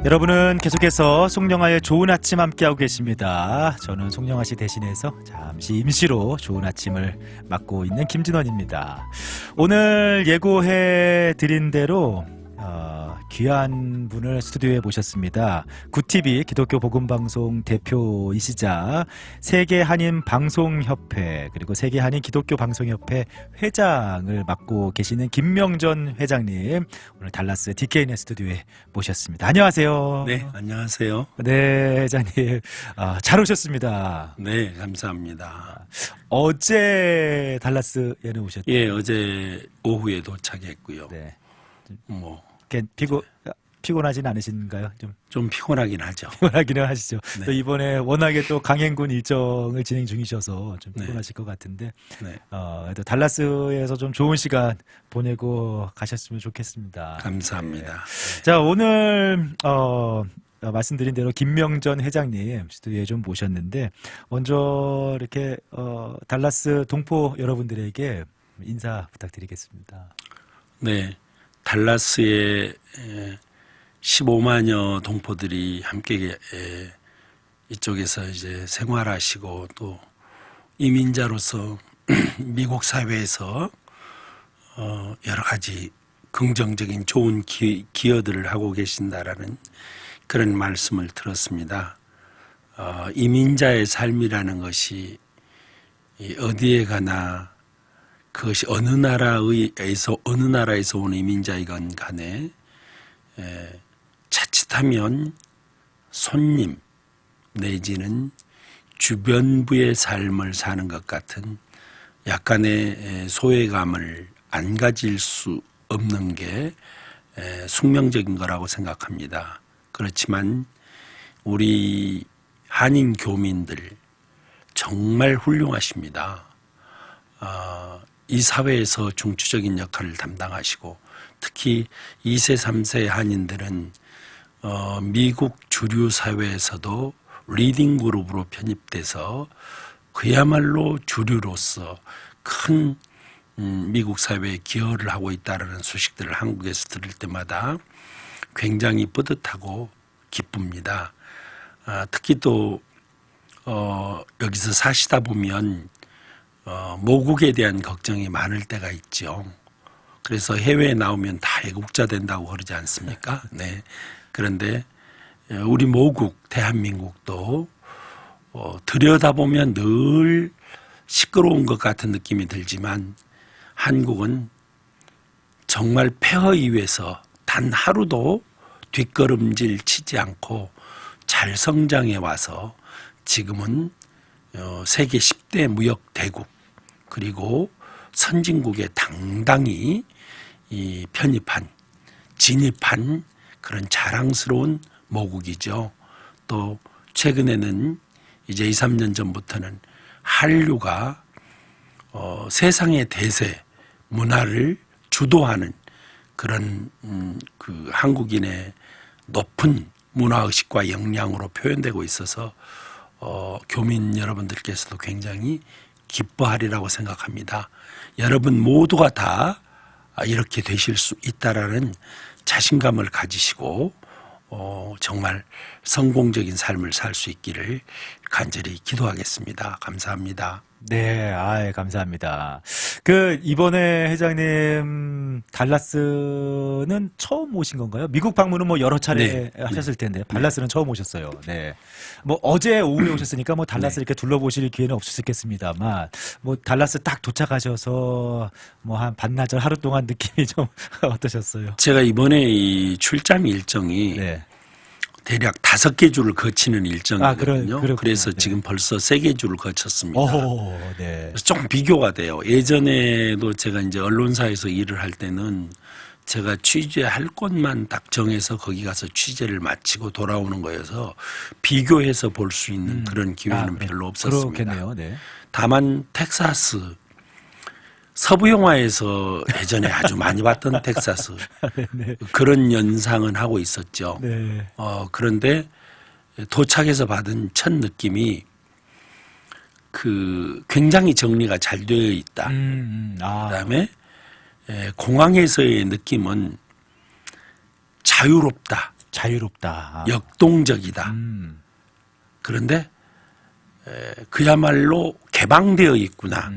여러분은 계속해서 송영아의 좋은 아침 함께하고 계십니다. 저는 송영아 씨 대신해서 잠시 임시로 좋은 아침을 맡고 있는 김진원입니다. 오늘 예고해 드린 대로 귀한 분을 스튜디오에 모셨습니다. 굿TV 기독교 복음방송 대표이시자 세계한인방송협회 그리고 세계한인 기독교방송협회 회장을 맡고 계시는 김명전 회장님, 오늘 달라스 DKN의 스튜디오에 모셨습니다. 안녕하세요. 네, 안녕하세요. 네, 회장님. 잘 오셨습니다. 네, 감사합니다. 어제 달라스에는 오셨죠? 예, 어제 오후에 도착했고요. 네. 뭐 피곤하진 않으신가요? 좀 피곤하긴 하죠. 피곤하기는 하시죠. 네. 또 이번에 워낙에 또 강행군 일정을 진행 중이셔서 좀 피곤하실 것 같은데, 네, 또 달라스에서 좀 좋은 시간 보내고 가셨으면 좋겠습니다. 감사합니다. 네. 자, 오늘 말씀드린 대로 김명전 회장님 스튜디오에 좀 모셨는데, 먼저 이렇게 달라스 동포 여러분들에게 인사 부탁드리겠습니다. 네, 달라스에 15만여 동포들이 함께 이쪽에서 이제 생활하시고 또 이민자로서 미국 사회에서 여러 가지 긍정적인 좋은 기여들을 하고 계신다라는 그런 말씀을 들었습니다. 이민자의 삶이라는 것이 어디에 가나 그것이 어느 나라에서 온 이민자이건 간에 자칫하면 손님 내지는 주변부의 삶을 사는 것 같은 약간의 소외감을 안 가질 수 없는 게 숙명적인 거라고 생각합니다. 그렇지만 우리 한인 교민들 정말 훌륭하십니다. 이 사회에서 중추적인 역할을 담당하시고, 특히 2세, 3세 한인들은 미국 주류 사회에서도 리딩 그룹으로 편입돼서 그야말로 주류로서 큰 미국 사회에 기여를 하고 있다는 소식들을 한국에서 들을 때마다 굉장히 뿌듯하고 기쁩니다. 특히 또 여기서 사시다 보면 모국에 대한 걱정이 많을 때가 있죠. 그래서 해외에 나오면 다 애국자 된다고 그러지 않습니까? 네. 그런데 우리 모국 대한민국도 들여다보면 늘 시끄러운 것 같은 느낌이 들지만, 한국은 정말 폐허 이후에서 단 하루도 뒷걸음질 치지 않고 잘 성장해 와서 지금은 세계 10대 무역 대국, 그리고 선진국에 당당히 진입한 그런 자랑스러운 모국이죠. 또 최근에는 이제 2, 3년 전부터는 한류가 세상의 대세 문화를 주도하는 그런 그 한국인의 높은 문화의식과 역량으로 표현되고 있어서 교민 여러분들께서도 굉장히 기뻐하리라고 생각합니다. 여러분 모두가 다 이렇게 되실 수 있다라는 자신감을 가지시고 정말 성공적인 삶을 살 수 있기를 간절히 기도하겠습니다. 감사합니다. 네, 감사합니다. 이번에 회장님, 달라스는 처음 오신 건가요? 미국 방문은 뭐 여러 차례 하셨을 텐데, 달라스는 처음 오셨어요. 네. 뭐 어제 오후에 오셨으니까 뭐 달라스 이렇게 둘러보실 기회는 없으셨겠습니다만, 뭐 달라스 딱 도착하셔서 뭐 한 반나절 하루 동안 느낌이 좀 어떠셨어요? 제가 이번에 이 출장 일정이 대략 5개 주를 거치는 일정이거든요. 그래서 지금 벌써 3개 주를 거쳤습니다. 네. 그래서 조금 비교가 돼요. 예전에도 제가 이제 언론사에서 일을 할 때는 제가 취재할 곳만 딱 정해서 거기 가서 취재를 마치고 돌아오는 거여서 비교해서 볼 수 있는 그런 기회는 별로 없었습니다. 그렇겠네요. 네. 다만 텍사스 서부 영화에서 예전에 아주 많이 봤던 텍사스 그런 연상은 하고 있었죠. 네. 그런데 도착해서 받은 첫 느낌이 굉장히 정리가 잘 되어 있다. 그다음에 공항에서의 느낌은 자유롭다. 자유롭다. 역동적이다. 음. 그런데 그야말로 개방되어 있구나.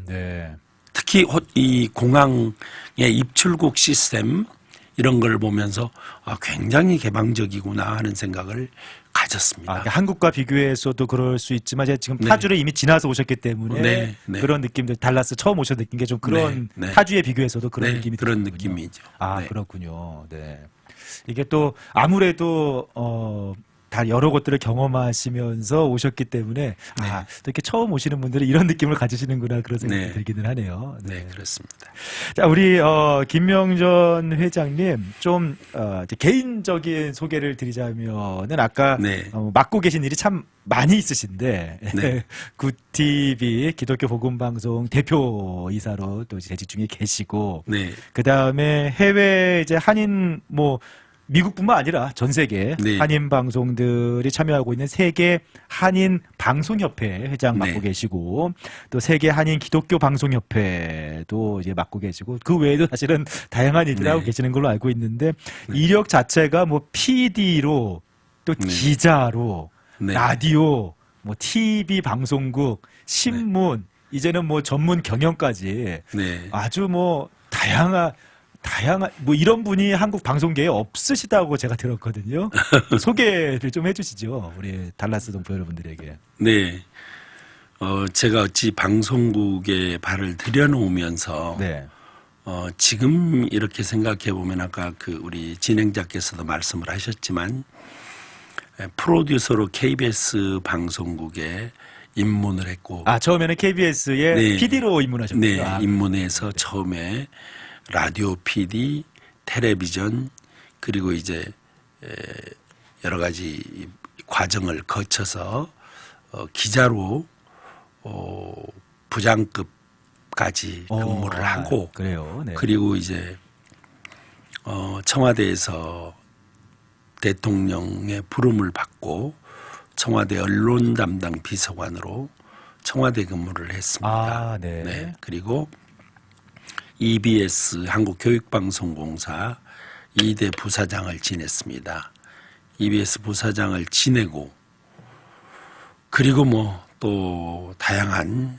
네. 특히 이 공항의 입출국 시스템 이런 걸 보면서 굉장히 개방적이구나 하는 생각을 가졌습니다. 그러니까 한국과 비교해서도 그럴 수 있지만 이제 지금 네. 타주를 이미 지나서 오셨기 때문에 네, 네. 그런 느낌들 달라스 처음 오셔서 느낀 게 좀 그런 네, 네. 타주에 비교해서도 그런 네, 느낌이 그런 드는군요. 느낌이죠. 아 네. 그렇군요. 네. 이게 또 아무래도 다 여러 곳들을 경험하시면서 오셨기 때문에 또 이렇게 처음 오시는 분들은 이런 느낌을 가지시는구나 그런 생각이 네. 들기는 하네요. 네, 그렇습니다. 자, 우리 김명전 회장님 좀 이제 개인적인 소개를 드리자면은 아까 네. 맡고 계신 일이 참 많이 있으신데 네. 굿TV 기독교 복음 방송 대표이사로 또 재직 중에 계시고 네. 그 다음에 해외 이제 한인 뭐 미국뿐만 아니라 전 세계 네. 한인 방송들이 참여하고 있는 세계 한인 방송협회 회장 맡고 네. 계시고 또 세계 한인 기독교 방송협회도 이제 맡고 계시고 그 외에도 사실은 다양한 일들을 네. 하고 계시는 걸로 알고 있는데 이력 자체가 뭐 PD로 또 네. 기자로 네. 라디오 뭐 TV 방송국 신문 이제는 뭐 전문 경영까지 네. 아주 뭐 다양한 뭐 이런 분이 한국 방송계에 없으시다고 제가 들었거든요. 소개를 좀 해주시죠, 우리 달라스 동포 여러분들에게. 네. 제가 어찌 방송국에 발을 들여놓으면서 네, 지금 이렇게 생각해 보면 아까 그 우리 진행자께서도 말씀을 하셨지만 프로듀서로 KBS 방송국에 입문을 했고 처음에는 KBS의 네. PD로 입문하셨군요. 네, 입문해서 처음에 라디오 PD, 텔레비전 그리고 이제 여러 가지 과정을 거쳐서 기자로 부장급까지 근무를 하고 그래요. 네. 그리고 이제 청와대에서 대통령의 부름을 받고 청와대 언론 담당 비서관으로 청와대 근무를 했습니다. 네. 그리고 EBS 한국교육방송공사 2대 부사장을 지냈습니다. EBS 부사장을 지내고 그리고 뭐 또 다양한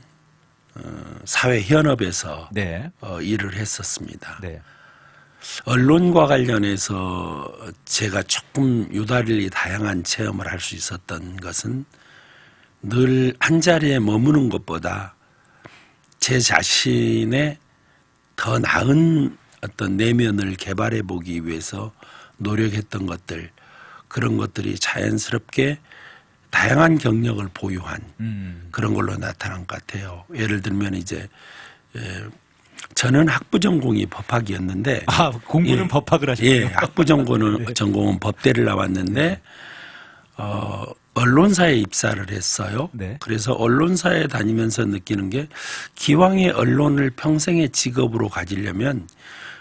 사회 현업에서 네. 일을 했었습니다. 네. 언론과 관련해서 제가 조금 유달리 다양한 체험을 할 수 있었던 것은 늘 한 자리에 머무는 것보다 제 자신의 더 나은 어떤 내면을 개발해 보기 위해서 노력했던 것들 그런 것들이 자연스럽게 다양한 경력을 보유한 그런 걸로 나타난 것 같아요. 예를 들면 이제 저는 학부 전공이 법학이었는데 공부는 법학을 하셨군요. 예, 학부 전공은 법대를 나왔는데 언론사에 입사를 했어요. 네. 그래서 언론사에 다니면서 느끼는 게 기왕에 언론을 평생의 직업으로 가지려면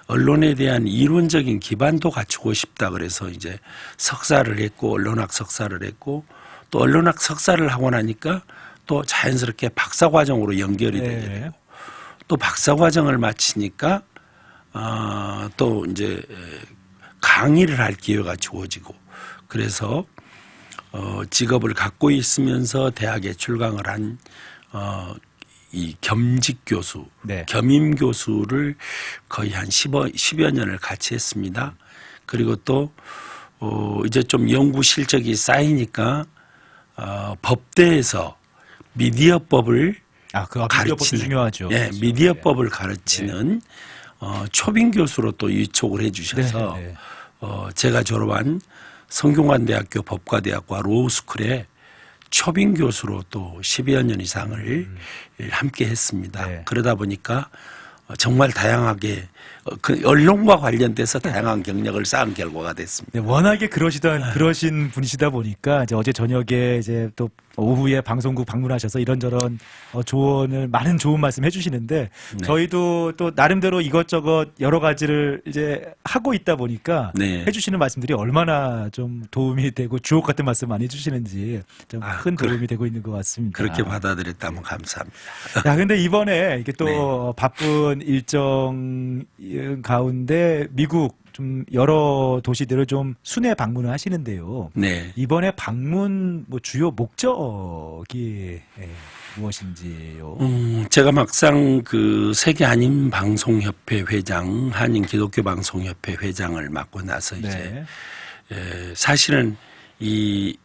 언론에 대한 이론적인 기반도 갖추고 싶다 그래서 이제 석사를 했고 언론학 석사를 했고 또 언론학 석사를 하고 나니까 또 자연스럽게 박사 과정으로 연결이 되게 되고 또 박사 과정을 마치니까 또 이제 강의를 할 기회가 주어지고 그래서 직업을 갖고 있으면서 대학에 출강을 한 이 겸직 교수, 겸임 교수를 거의 한 10여 년을 같이 했습니다. 그리고 또 이제 좀 연구 실적이 쌓이니까 법대에서 미디어법을 미디어법도 중요하죠. 예, 미디어법을 가르치는 초빙 교수로 또 위촉을 해주셔서 제가 졸업한 성균관대학교 법과대학과 로우스쿨에 초빙 교수로 또 10여 년 이상을 함께 했습니다. 그러다 보니까 정말 다양하게 그 언론과 관련돼서 다양한 경력을 쌓은 결과가 됐습니다. 네, 워낙에 그러신 분이시다 보니까 이제 어제 저녁에 이제 또 오후에 방송국 방문하셔서 이런저런 조언을 많은 좋은 말씀 해주시는데 저희도 또 나름대로 이것저것 여러 가지를 이제 하고 있다 보니까 해주시는 말씀들이 얼마나 좀 도움이 되고 주옥 같은 말씀 많이 해주시는지 좀 큰 도움이 되고 있는 것 같습니다. 그렇게 받아들였다면 감사합니다. 야, 근데 이번에 이게 또 바쁜 일정이 가운데 미국 좀 여러 도시들을 좀 순회 방문을 하시는데요. 네. 이번에 방문 뭐 주요 목적이 무엇인지요? 제가 막상 그 세계 한인 방송협회 회장, 한인 기독교 방송협회 회장을 맡고 나서 이제 사실은 이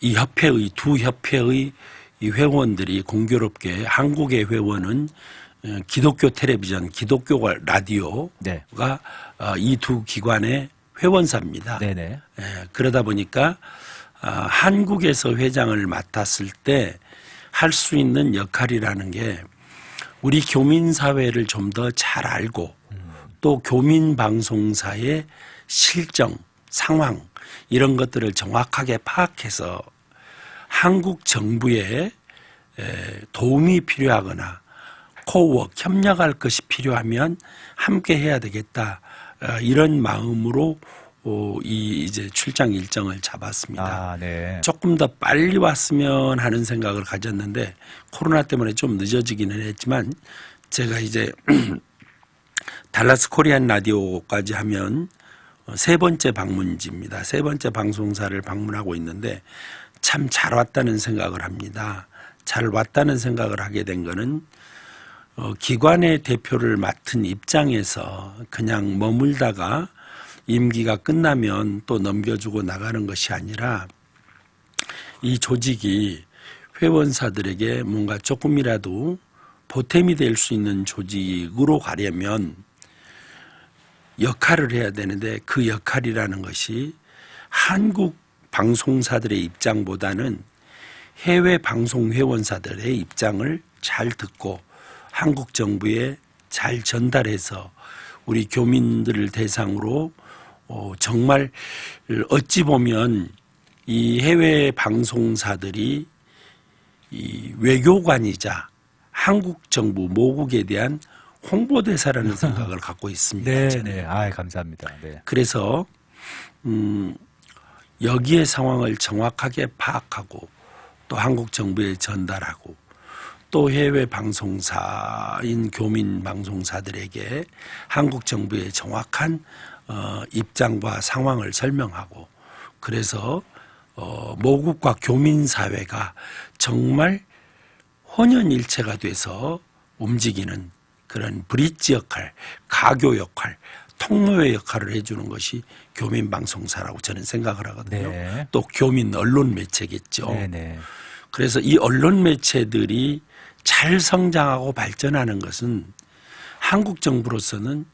협회의 두 협회의 이 회원들이 공교롭게 한국의 회원은 기독교 텔레비전, 기독교 라디오가 네. 이 두 기관의 회원사입니다. 네네. 그러다 보니까 한국에서 회장을 맡았을 때 할 수 있는 역할이라는 게 우리 교민 사회를 좀 더 잘 알고 또 교민 방송사의 실정, 상황 이런 것들을 정확하게 파악해서 한국 정부에 도움이 필요하거나 코워크 협력할 것이 필요하면 함께 해야 되겠다 이런 마음으로 이제 출장 일정을 잡았습니다. 아, 네. 조금 더 빨리 왔으면 하는 생각을 가졌는데 코로나 때문에 좀 늦어지기는 했지만 제가 이제 달라스 코리안 라디오까지 하면 세 번째 방문지입니다. 세 번째 방송사를 방문하고 있는데 참 잘 왔다는 생각을 합니다. 잘 왔다는 생각을 하게 된 거는 기관의 대표를 맡은 입장에서 그냥 머물다가 임기가 끝나면 또 넘겨주고 나가는 것이 아니라 이 조직이 회원사들에게 뭔가 조금이라도 보탬이 될 수 있는 조직으로 가려면 역할을 해야 되는데 그 역할이라는 것이 한국 방송사들의 입장보다는 해외 방송 회원사들의 입장을 잘 듣고 한국 정부에 잘 전달해서 우리 교민들을 대상으로 정말 어찌 보면 이 해외 방송사들이 이 외교관이자 한국 정부 모국에 대한 홍보대사라는 생각을 갖고 있습니다. 네, 저는. 네. 아, 감사합니다. 네. 그래서 여기의 상황을 정확하게 파악하고 또 한국 정부에 전달하고 또 해외 방송사인 교민 방송사들에게 한국 정부의 정확한 입장과 상황을 설명하고 그래서 모국과 교민 사회가 정말 혼연일체가 돼서 움직이는 그런 브릿지 역할, 가교 역할, 통로의 역할을 해주는 것이 교민 방송사라고 저는 생각을 하거든요. 네. 또 교민 언론 매체겠죠. 네네. 그래서 이 언론 매체들이 잘 성장하고 발전하는 것은 한국 정부로서는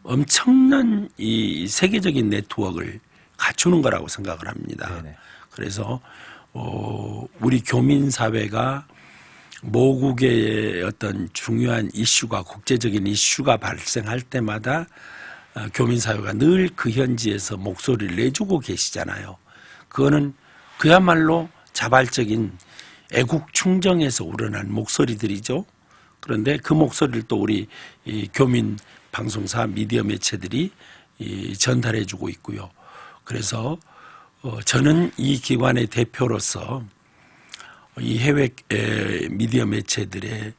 엄청난 이 세계적인 네트워크를 갖추는 거라고 생각을 합니다. 네네. 그래서 우리 교민 사회가 모국의 어떤 중요한 이슈가 국제적인 이슈가 발생할 때마다 교민 사회가 늘 그 현지에서 목소리를 내주고 계시잖아요. 그거는 그야말로 자발적인 애국 충정에서 우러난 목소리들이죠. 그런데 그 목소리를 또 우리 이 교민 방송사 미디어 매체들이 전달해 주고 있고요. 그래서 저는 이 기관의 대표로서 이 해외 미디어 매체들의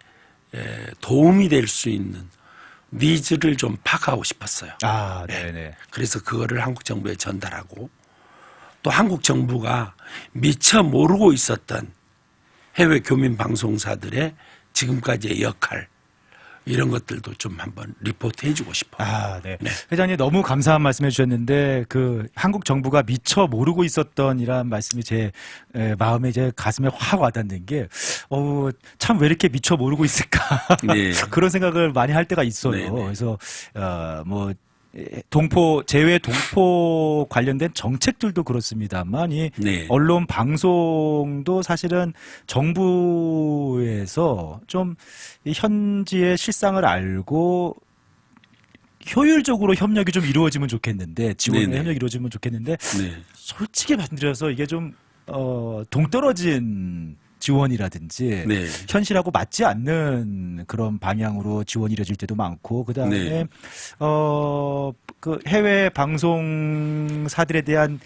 도움이 될 수 있는 니즈를 좀 파악하고 싶었어요. 아, 네네. 그래서 그거를 한국 정부에 전달하고 또 한국 정부가 미처 모르고 있었던 해외 교민 방송사들의 지금까지의 역할 이런 것들도 좀 한번 리포트해 주고 싶어요. 아, 네. 네. 회장님 너무 감사한 말씀해 주셨는데 그 한국 정부가 미처 모르고 있었던 이란 말씀이 제 마음에 제 가슴에 확 와닿는 게 참 왜 이렇게 미처 모르고 있을까 네. 그런 생각을 많이 할 때가 있어요. 네, 네. 그래서 뭐 재외 동포 관련된 정책들도 그렇습니다만 이 네. 언론 방송도 사실은 정부에서 좀 이 현지의 실상을 알고 효율적으로 협력이 좀 이루어지면 좋겠는데 지원의 네네. 협력이 이루어지면 좋겠는데 네. 솔직히 말씀드려서 이게 좀 동떨어진 지원이라든지 네. 현실하고 맞지 않는 그런 방향으로 지원이 이루어질 때도 많고 그다음에 네. 그 해외 방송사들에 대한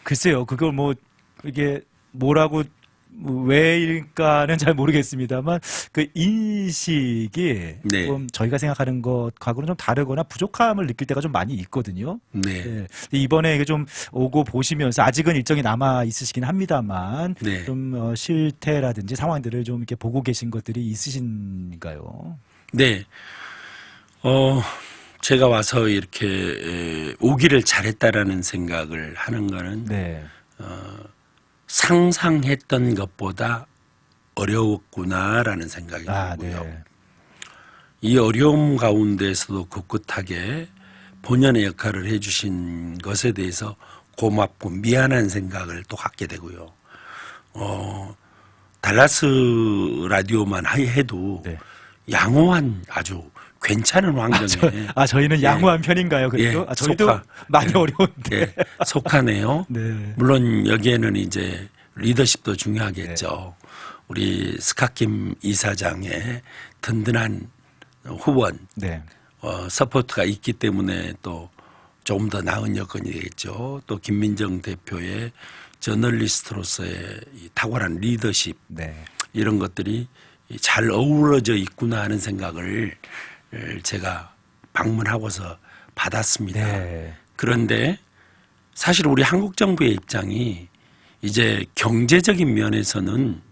글쎄요 그걸 뭐 이게 뭐라고 왜일까는 잘 모르겠습니다만 그 인식이 네. 좀 저희가 생각하는 것하고는 좀 다르거나 부족함을 느낄 때가 좀 많이 있거든요. 네. 근데 이번에 이게 좀 오고 보시면서 아직은 일정이 남아 있으시긴 합니다만 네. 좀 실태라든지 상황들을 좀 이렇게 보고 계신 것들이 있으신가요? 네. 제가 와서 이렇게 오기를 잘했다라는 생각을 하는 거는 네. 상상했던 것보다 어려웠구나라는 생각이 아, 들고요. 네. 이 어려움 가운데서도 꿋꿋하게 본연의 역할을 해주신 것에 대해서 고맙고 미안한 생각을 또 갖게 되고요. 달라스 라디오만 해도 네. 양호한 아주 괜찮은 환경에 저희는 예. 양호한 편인가요? 그래도 예, 저희도 속하. 많이 예. 어려운데. 예, 속하네요. 네. 물론 여기에는 이제 리더십도 중요하겠죠. 우리 스카킴 이사장의 든든한 후원, 네. 서포트가 있기 때문에 또 조금 더 나은 여건이 되겠죠. 또 김민정 대표의 저널리스트로서의 이 탁월한 리더십 네. 이런 것들이 잘 어우러져 있구나 하는 생각을 제가 방문하고서 받았습니다. 네. 그런데 사실 우리 한국 정부의 입장이 이제 경제적인 면에서는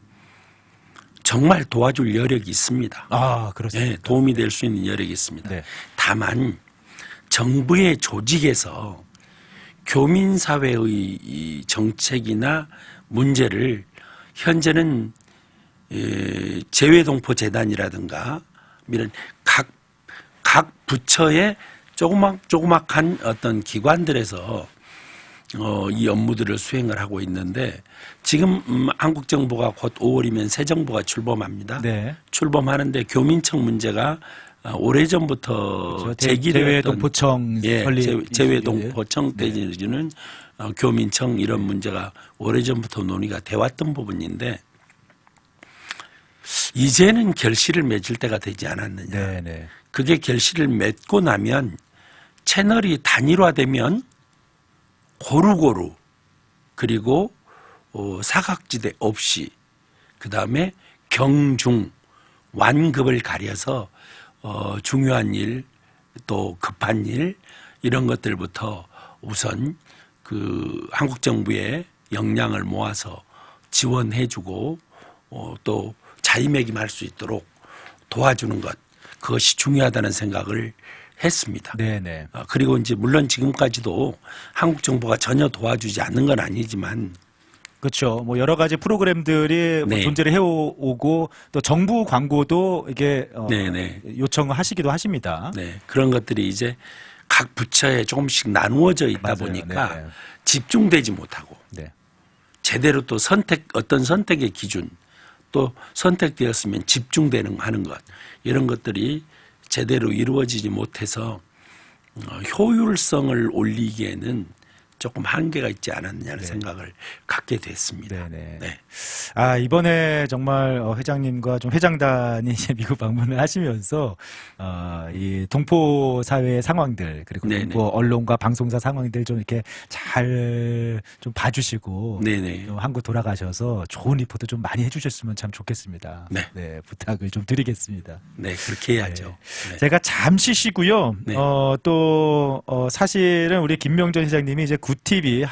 정말 도와줄 여력이 있습니다. 아, 그렇습니다. 네, 도움이 될 수 있는 여력이 있습니다. 네. 다만 정부의 조직에서 교민사회의 이 정책이나 문제를 현재는 재외동포재단이라든가 이런 각 부처의 조그막한 어떤 기관들에서 이 업무들을 수행을 하고 있는데 지금 한국 정부가 곧 5월이면 새 정부가 출범합니다. 네. 출범하는데 교민청 문제가 오래전부터 그렇죠. 제기되었던 대외동포청 설립 재외동포청 때지는 교민청 이런 문제가 오래전부터 논의가 돼 왔던 부분인데 이제는 결실을 맺을 때가 되지 않았느냐. 네, 네. 그게 결실을 맺고 나면 채널이 단일화되면 고루고루 그리고 사각지대 없이 그다음에 경중 완급을 가려서 중요한 일 또 급한 일 이런 것들부터 우선 그 한국 정부의 역량을 모아서 지원해주고 또 자리매김할 수 있도록 도와주는 것 그것이 중요하다는 생각을 했습니다. 네네. 그리고 이제 물론 지금까지도 한국 정부가 전혀 도와주지 않는 건 아니지만 그렇죠. 뭐 여러 가지 프로그램들이 뭐 네. 존재를 해오고 또 정부 광고도 이게 네네. 요청을 하시기도 하십니다. 네, 그런 것들이 이제 각 부처에 조금씩 나누어져 있다 맞아요. 보니까 네. 집중되지 못하고 네. 제대로 또 어떤 선택의 기준 또 선택되었으면 집중되는 하는 것 이런 것들이 제대로 이루어지지 못해서 효율성을 올리기에는 조금 한계가 있지 않았냐는 생각을 갖게 됐습니다. 네네. 네. 이번에 정말 회장님과 좀 회장단이 이제 미국 방문을 하시면서 이 동포 사회의 상황들 그리고 네네. 동포 언론과 방송사 상황들 좀 이렇게 잘 좀 봐주시고 네네. 좀 한국 돌아가셔서 좋은 리포트 좀 많이 해주셨으면 참 좋겠습니다. 네. 부탁을 좀 드리겠습니다. 네, 그렇게 해야죠. 네. 제가 잠시 쉬고요. 네. 또 사실은 우리 김명전 회장님이 이제 구TV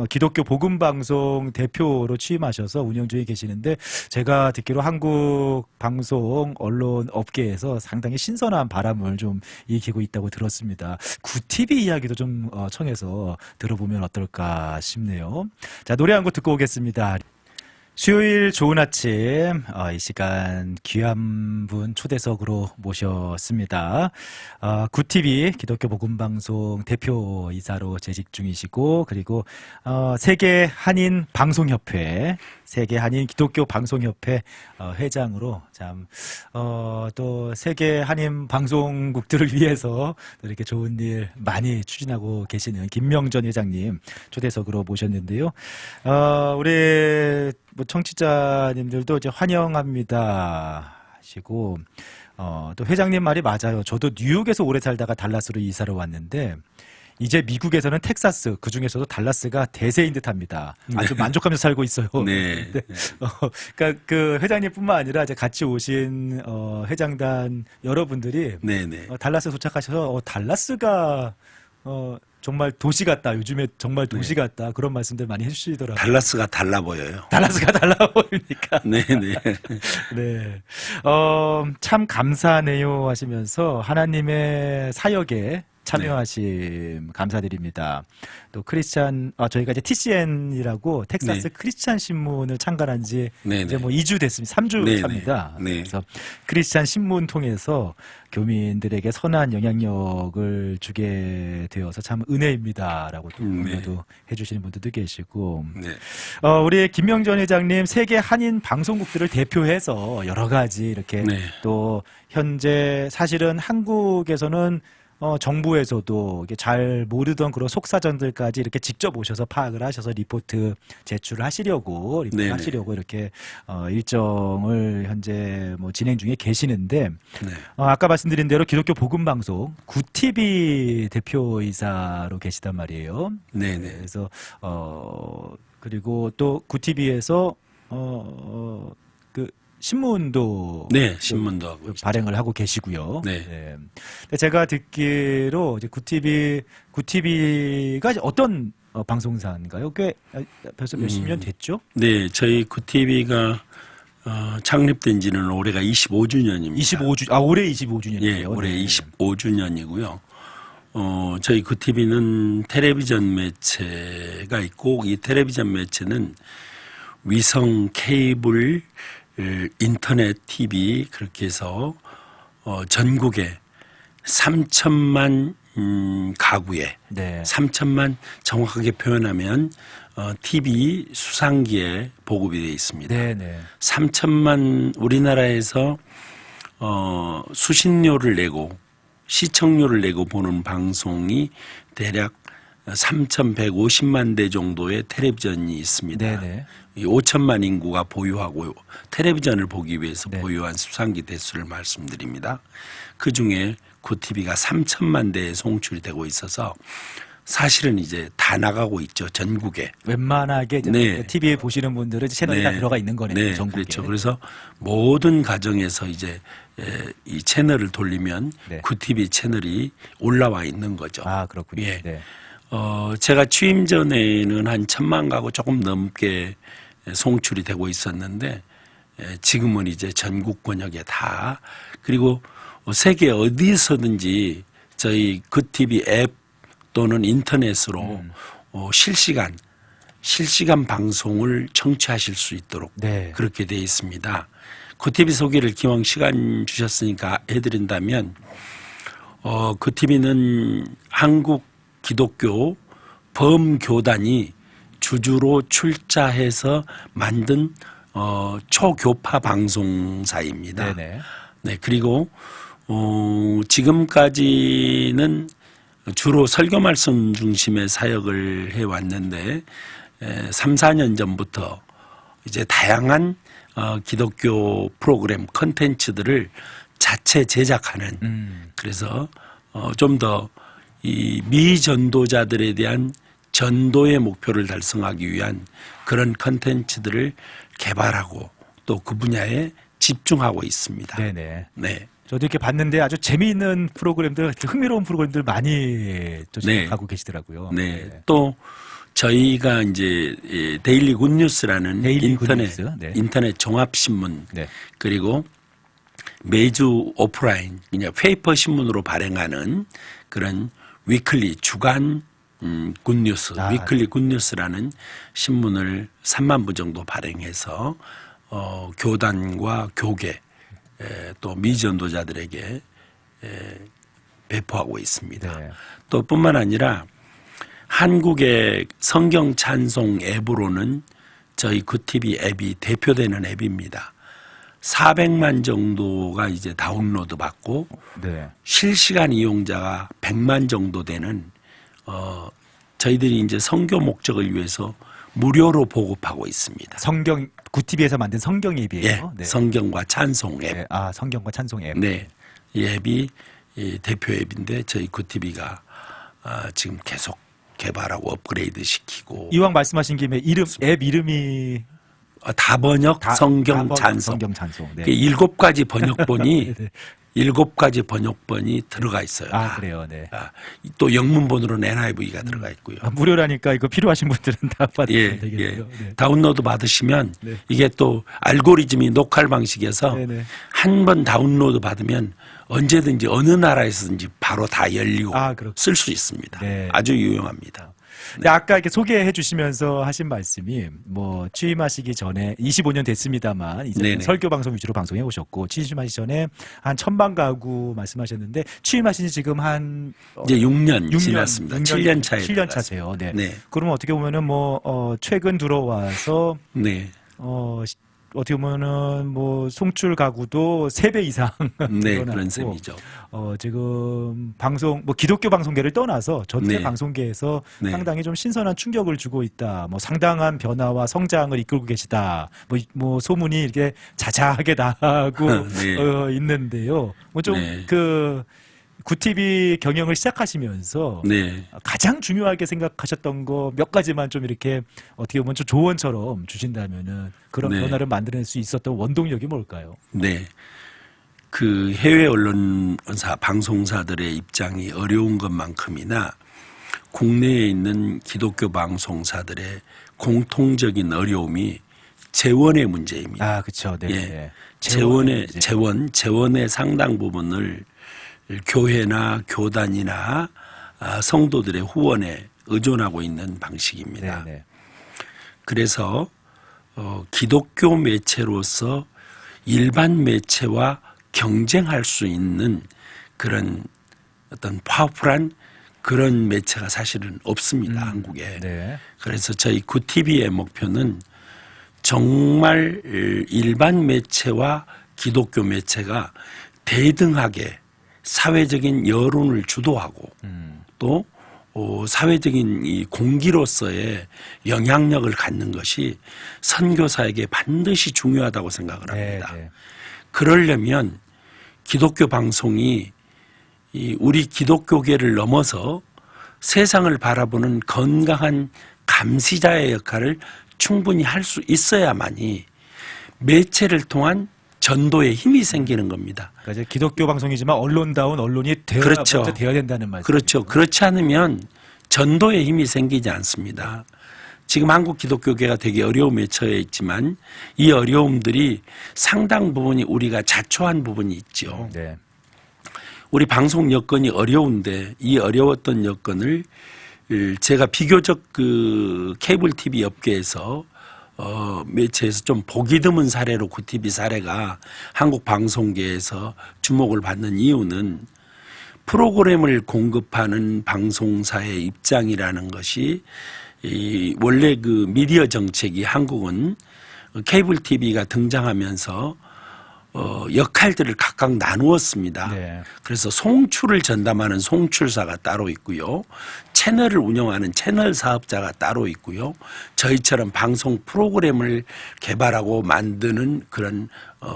기독교 복음 방송 대표로 취임하셔서 운영 중에 계시는데 제가 듣기로 한국 방송 언론 업계에서 상당히 신선한 바람을 좀 일으키고 있다고 들었습니다. 구TV 이야기도 좀 청해서 들어보면 어떨까 싶네요. 자, 노래 한 곡 듣고 오겠습니다. 수요일 좋은 아침 이 시간 귀한 분 초대석으로 모셨습니다. 구TV 기독교 복음방송 대표이사로 재직 중이시고 그리고 세계 한인 방송협회 세계 한인 기독교 방송협회 회장으로 또 세계 한인 방송국들을 위해서 또 이렇게 좋은 일 많이 추진하고 계시는 김명전 회장님 초대석으로 모셨는데요. 우리 청취자님들도 이제 환영합니다 하시고 또 회장님 말이 맞아요. 저도 뉴욕에서 오래 살다가 달라스로 이사를 왔는데 이제 미국에서는 텍사스, 그 중에서도 달라스가 대세인 듯합니다. 아주 만족하면서 살고 있어요. 네. 네. 그러니까 그 회장님뿐만 아니라 이제 같이 오신 회장단 여러분들이 네네. 달라스 도착하셔서 달라스가 정말 도시 같다. 요즘에 정말 도시 같다. 그런 말씀들 많이 해주시더라고요. 달라스가 달라 보여요. 달라스가 달라 보입니까? 네네. 네. 참 감사하네요 하시면서 하나님의 사역에 참여하심 감사드립니다. 또 저희가 이제 TCN이라고 텍사스 네. 크리스찬 신문을 창간한 지 네네. 이제 뭐 2주 됐습니다. 3주 네네. 차입니다. 네. 그래서 크리스찬 신문 통해서 교민들에게 선한 영향력을 주게 되어서 참 은혜입니다라고 또 공유도 해주시는 분들도 계시고 네. 우리 김명전 회장님 세계 한인 방송국들을 대표해서 여러 가지 이렇게 네. 또 현재 사실은 한국에서는 정부에서도 이게 잘 모르던 그런 속사정들까지 이렇게 직접 오셔서 파악을 하셔서 리포트 제출을 하시려고 네네. 이렇게 일정을 현재 뭐 진행 중에 계시는데 네. 아까 말씀드린 대로 기독교 복음 방송 구TV 대표이사로 계시단 말이에요. 네네. 그래서 그리고 또 구TV에서 그 신문도 네, 신문도 하고 있습니다. 발행을 하고 계시고요. 네. 근데 제가 듣기로 이제 구TV가 어떤 방송사인가요? 꽤 벌써 몇십 년 됐죠? 네, 저희 구TV가 창립된 지는 올해가 25주년입니다. 올해 25주년이에요. 예, 올해 25주년이고요. 저희 구TV는 텔레비전 매체가 있고 이 텔레비전 매체는 위성, 케이블, 인터넷 TV 그렇게 해서 전국에 3천만 가구에 네. 3천만 정확하게 표현하면 TV 수상기에 보급이 되어 있습니다. 네. 3천만 우리나라에서 수신료를 내고 시청료를 내고 보는 방송이 대략 3,150만 대 정도의 텔레비전이 있습니다. 네네. 5천만 인구가 보유하고 텔레비전을 보기 위해서 네. 보유한 수상기 대수를 말씀드립니다. 그중에 구TV가 3천만 대에 송출이 되고 있어서 사실은 이제 다 나가고 있죠. 전국에. 웬만하게 네. TV에 보시는 분들은 채널이 다 들어가 있는 거네요. 네, 전국에. 그렇죠. 그래서 모든 가정에서 이제 이 채널을 돌리면 네. 구TV 채널이 올라와 있는 거죠. 아, 그렇군요. 예. 네. 제가 취임 전에는 한 1,000만 가구 조금 넘게 송출이 되고 있었는데 지금은 이제 전국 권역에 다 그리고 세계 어디서든지 저희 구TV 앱 또는 인터넷으로 실시간 방송을 청취하실 수 있도록 네. 그렇게 되어 있습니다. 구TV 소개를 기왕 시간 주셨으니까 해드린다면 구TV는 한국 기독교 범교단이 주주로 출자해서 만든 초교파 방송사입니다. 네네. 네, 그리고 지금까지는 주로 설교 말씀 중심의 사역을 해왔는데 3, 4년 전부터 이제 다양한 기독교 프로그램 컨텐츠들을 자체 제작하는 그래서 좀 더 이 미전도자들에 대한 전도의 목표를 달성하기 위한 그런 컨텐츠들을 개발하고 또 그 분야에 집중하고 있습니다. 네네. 네. 저도 이렇게 봤는데 아주 재미있는 프로그램들, 흥미로운 프로그램들 많이 또 하고 계시더라고요. 네. 또 저희가 이제 데일리 굿뉴스라는 데일리 굿뉴스. 네. 인터넷 종합신문 네. 그리고 매주 오프라인 그냥 페이퍼 신문으로 발행하는 그런 위클리 주간 굿뉴스 위클리 굿뉴스라는 신문을 3만 부 정도 발행해서 교단과 교계 또 미전도자들에게 배포하고 있습니다. 네. 또 뿐만 아니라 한국의 성경 찬송 앱으로는 저희 구TV 앱이 대표되는 앱입니다. 400만 정도가 이제 다운로드 받고 네. 실시간 실시간 이용자가 100만 정도 되는 저희들이 이제 선교 목적을 위해서 무료로 보급하고 있습니다. 구TV에서 만든 성경 앱이에요. 예, 네. 성경과 찬송 앱. 네. 성경과 찬송 앱. 네, 이 앱이 이 대표 앱인데 저희 구TV가 지금 계속 개발하고 업그레이드 시키고 이왕 말씀하신 김에 앱 이름이 다번역 성경 다번역 찬송. 성경 찬송. 네. 그 7가지 번역본이 네. 7가지 번역본이 들어가 있어요. 아, 그래요. 네. 또 영문본으로는 NIV가 들어가 있고요. 무료라니까 이거 필요하신 분들은 다 받으면 예, 되겠네요. 예. 네. 다운로드 받으시면 네. 이게 또 알고리즘이 녹할 방식에서 네네. 한 번 다운로드 받으면 언제든지 어느 나라에서든지 바로 다 열리고 그렇군요. 쓸 수 있습니다. 네. 아주 유용합니다. 근데 아까 이렇게 소개해 주시면서 하신 말씀이 뭐 취임하시기 전에 25년 됐습니다만 이제 네네. 설교 방송 위주로 방송해 오셨고 취임하시기 전에 한 1000만 가구 말씀하셨는데 취임하신 지 지금 한 이제 6년 지났습니다. 7년 차에 7년 차세요. 네. 네. 그러면 어떻게 보면은 최근 들어와서 네. 어떻게 보면은 송출 가구도 3배 이상 네, 늘어났고, 그런 셈이죠. 지금 방송 기독교 방송계를 떠나서 전체 네. 방송계에서 네. 상당히 좀 신선한 충격을 주고 있다. 상당한 변화와 성장을 이끌고 계시다. 소문이 이렇게 자자하게 나고 네. 있는데요. 네. 구TV 경영을 시작하시면서 네. 가장 중요하게 생각하셨던 거 몇 가지만 좀 이렇게 어떻게 보면 좀 조언처럼 주신다면은 그런 네. 변화를 만들어낼 수 있었던 원동력이 뭘까요? 네. 그 해외 언론사, 방송사들의 입장이 어려운 것만큼이나 국내에 있는 기독교 방송사들의 공통적인 어려움이 재원의 문제입니다. 그렇죠. 네. 예. 재원의 재원의 상당 부분을 교회나 교단이나 성도들의 후원에 의존하고 있는 방식입니다. 네. 그래서 기독교 매체로서 일반 매체와 경쟁할 수 있는 그런 어떤 파워풀한 그런 매체가 사실은 없습니다. 한국에. 네. 그래서 저희 구TV의 목표는 정말 일반 매체와 기독교 매체가 대등하게 사회적인 여론을 주도하고 또 사회적인 이 공기로서의 영향력을 갖는 것이 선교사에게 반드시 중요하다고 생각을 합니다. 네. 그러려면 기독교 방송이 우리 기독교계를 넘어서 세상을 바라보는 건강한 감시자의 역할을 충분히 할 수 있어야만이 매체를 통한 전도의 힘이 생기는 겁니다. 그러니까 이제 기독교 방송이지만 언론다운 언론이 그렇죠. 먼저 되어야 된다는 말씀. 그렇죠. 그렇지 않으면 전도의 힘이 생기지 않습니다. 지금 한국 기독교계가 되게 어려움에 처해 있지만 이 어려움들이 상당 부분이 우리가 자초한 부분이 있죠. 네. 우리 방송 여건이 어려운데 이 어려웠던 여건을 제가 비교적 그 케이블 TV 업계에서 매체에서 좀 보기 드문 사례로 구TV 사례가 한국 방송계에서 주목을 받는 이유는 프로그램을 공급하는 방송사의 입장이라는 것이 원래 그 미디어 정책이 한국은 케이블 TV가 등장하면서 역할들을 각각 나누었습니다. 네. 그래서 송출을 전담하는 송출사가 따로 있고요. 채널을 운영하는 채널 사업자가 따로 있고요. 저희처럼 방송 프로그램을 개발하고 만드는 그런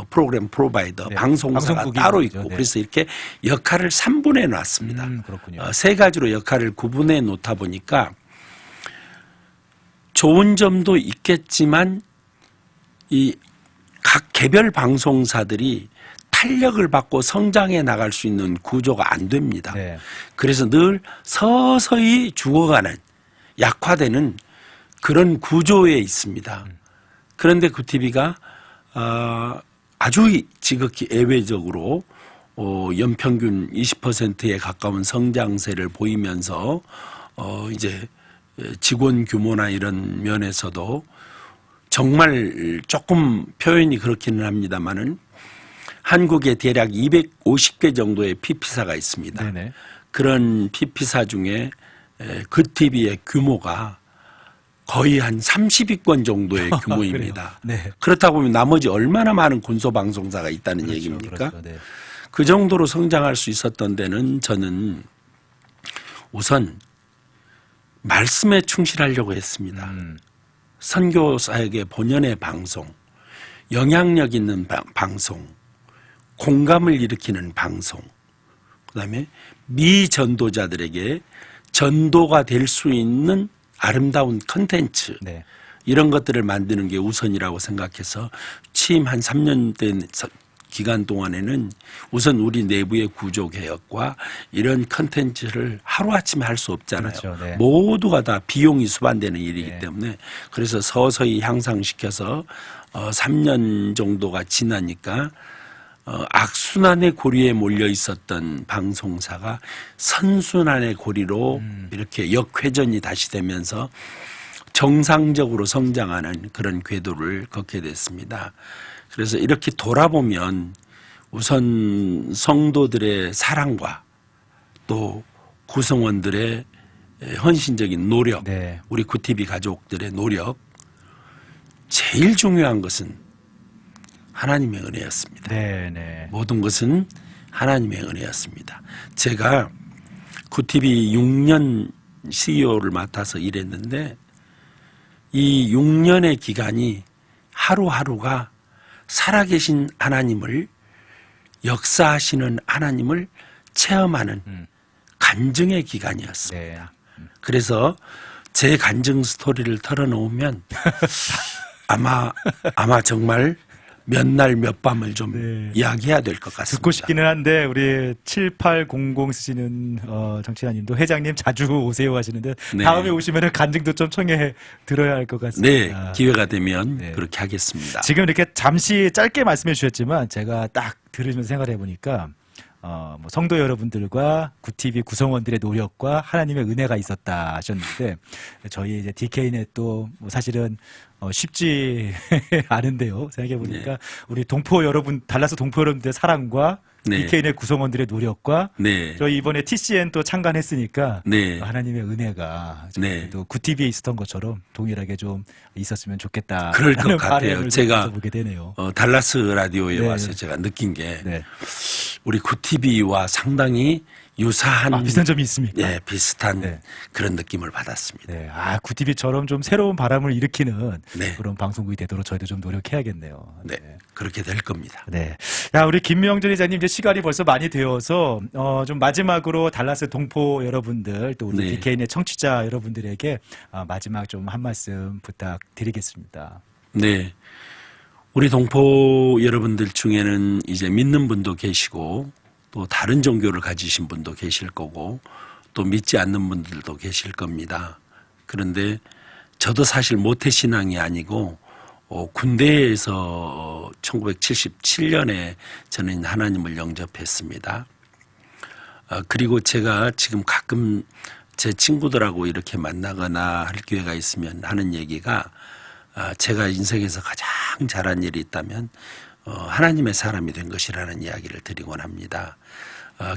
프로그램 프로바이더, 네. 방송사가 방송국이 따로 있죠. 있고 네. 그래서 이렇게 역할을 3분해 놨습니다. 그렇군요. 세 가지로 역할을 구분해 놓다 보니까 좋은 점도 있겠지만 이 각 개별 방송사들이 탄력을 받고 성장해 나갈 수 있는 구조가 안 됩니다. 네. 그래서 늘 서서히 죽어가는 약화되는 그런 구조에 있습니다. 그런데 구TV가 아주 지극히 예외적으로 연평균 20%에 가까운 성장세를 보이면서 이제 직원 규모나 이런 면에서도 정말 조금 표현이 그렇기는 합니다만은 한국에 대략 250개 정도의 PP사가 있습니다. 네네. 그런 PP사 중에 구TV의 규모가 거의 한 30위권 정도의 규모입니다. 네. 그렇다 보면 나머지 얼마나 많은 군소방송사가 있다는 그렇죠, 얘기입니까? 그렇죠. 네. 그 정도로 성장할 수 있었던 데는 저는 우선 말씀에 충실하려고 했습니다. 선교사에게 본연의 방송, 영향력 있는 방송, 공감을 일으키는 방송, 그다음에 미전도자들에게 전도가 될 수 있는 아름다운 컨텐츠 네. 이런 것들을 만드는 게 우선이라고 생각해서 취임 한 3년 된 기간 동안에는 우선 우리 내부의 구조 개혁과 이런 컨텐츠를 하루아침에 할 수 없잖아요. 그렇죠. 네. 모두가 다 비용이 수반되는 일이기 네. 때문에 그래서 서서히 향상시켜서 3년 정도가 지나니까 악순환의 고리에 몰려 있었던 방송사가 선순환의 고리로 이렇게 역회전이 다시 되면서 정상적으로 성장하는 그런 궤도를 걷게 됐습니다. 그래서 이렇게 돌아보면 우선 성도들의 사랑과 또 구성원들의 헌신적인 노력, 네. 우리 구티비 가족들의 노력, 제일 중요한 것은 하나님의 은혜였습니다. 네, 네. 모든 것은 하나님의 은혜였습니다. 제가 구티비 6년 CEO를 맡아서 일했는데 이 6년의 기간이 하루하루가 살아계신 하나님을 역사하시는 하나님을 체험하는 간증의 기간이었습니다. 네. 그래서 제 간증 스토리를 털어놓으면 아마 정말 몇 날 몇 밤을 좀 네. 이야기해야 될 것 같습니다. 듣고 싶기는 한데 우리 7800 쓰시는 정치자님도 회장님 자주 오세요 하시는데 네. 다음에 오시면은 간증도 좀 청해 들어야 할 것 네, 같습니다. 기회가 되면 네. 그렇게 하겠습니다. 지금 이렇게 잠시 짧게 말씀해 주셨지만 제가 딱 들으면서 생각해 보니까 뭐 성도 여러분들과 구티비 구성원들의 노력과 하나님의 은혜가 있었다 하셨는데 저희 이제 DK넷 또 뭐 사실은 쉽지 않은데요. 생각해 보니까 네. 우리 동포 여러분, 달라스 동포 여러분들의 사랑과 네. DK넷 구성원들의 노력과 네, 저희 이번에 TCN 또 참관했으니까 네. 하나님의 은혜가 네. 또 구티비에 있었던 것처럼 동일하게 좀 있었으면 좋겠다. 그럴 것 같아요. 제가 보게 되네요. 달라스 라디오에 네. 와서 제가 느낀 게 네. 우리 구티비와 상당히 유사한 비슷한 점이 있습니까? 예, 비슷한 네. 그런 느낌을 받았습니다. 네, 구티비처럼 좀 새로운 바람을 일으키는 네. 그런 방송국이 되도록 저희도 좀 노력해야겠네요. 네, 그렇게 될 겁니다. 네. 야, 우리 김명준 회장님 이제 시간이 벌써 많이 되어서 좀 마지막으로 달라스 동포 여러분들 또 우리 네. DK의 청취자 여러분들에게 마지막 좀 한 말씀 부탁드리겠습니다. 네. 우리 동포 여러분들 중에는 이제 믿는 분도 계시고 또 다른 종교를 가지신 분도 계실 거고 또 믿지 않는 분들도 계실 겁니다. 그런데 저도 사실 모태신앙이 아니고 군대에서 1977년에 저는 하나님을 영접했습니다. 그리고 제가 지금 가끔 제 친구들하고 이렇게 만나거나 할 기회가 있으면 하는 얘기가 제가 인생에서 가장 잘한 일이 있다면 하나님의 사람이 된 것이라는 이야기를 드리곤 합니다.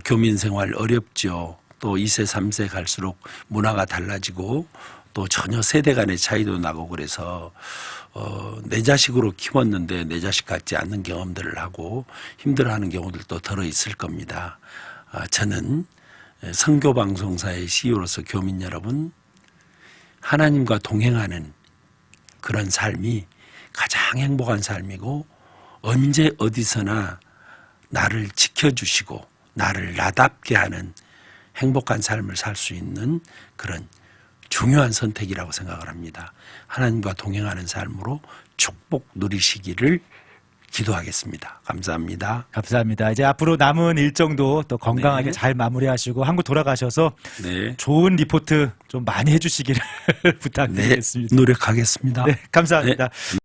교민 생활 어렵죠. 또 2세, 3세 갈수록 문화가 달라지고 또 전혀 세대 간의 차이도 나고 그래서 내 자식으로 키웠는데 내 자식 같지 않는 경험들을 하고 힘들어하는 경우들도 들어 있을 겁니다. 저는 선교방송사의 CEO로서 교민 여러분, 하나님과 동행하는 그런 삶이 가장 행복한 삶이고 언제 어디서나 나를 지켜주시고 나를 나답게 하는 행복한 삶을 살 수 있는 그런 중요한 선택이라고 생각을 합니다. 하나님과 동행하는 삶으로 축복 누리시기를 기도하겠습니다. 감사합니다. 감사합니다. 이제 앞으로 남은 일정도 또 건강하게 네. 잘 마무리하시고 한국 돌아가셔서 네, 좋은 리포트 좀 많이 해주시기를 네, 부탁드리겠습니다. 노력하겠습니다. 네, 감사합니다. 네.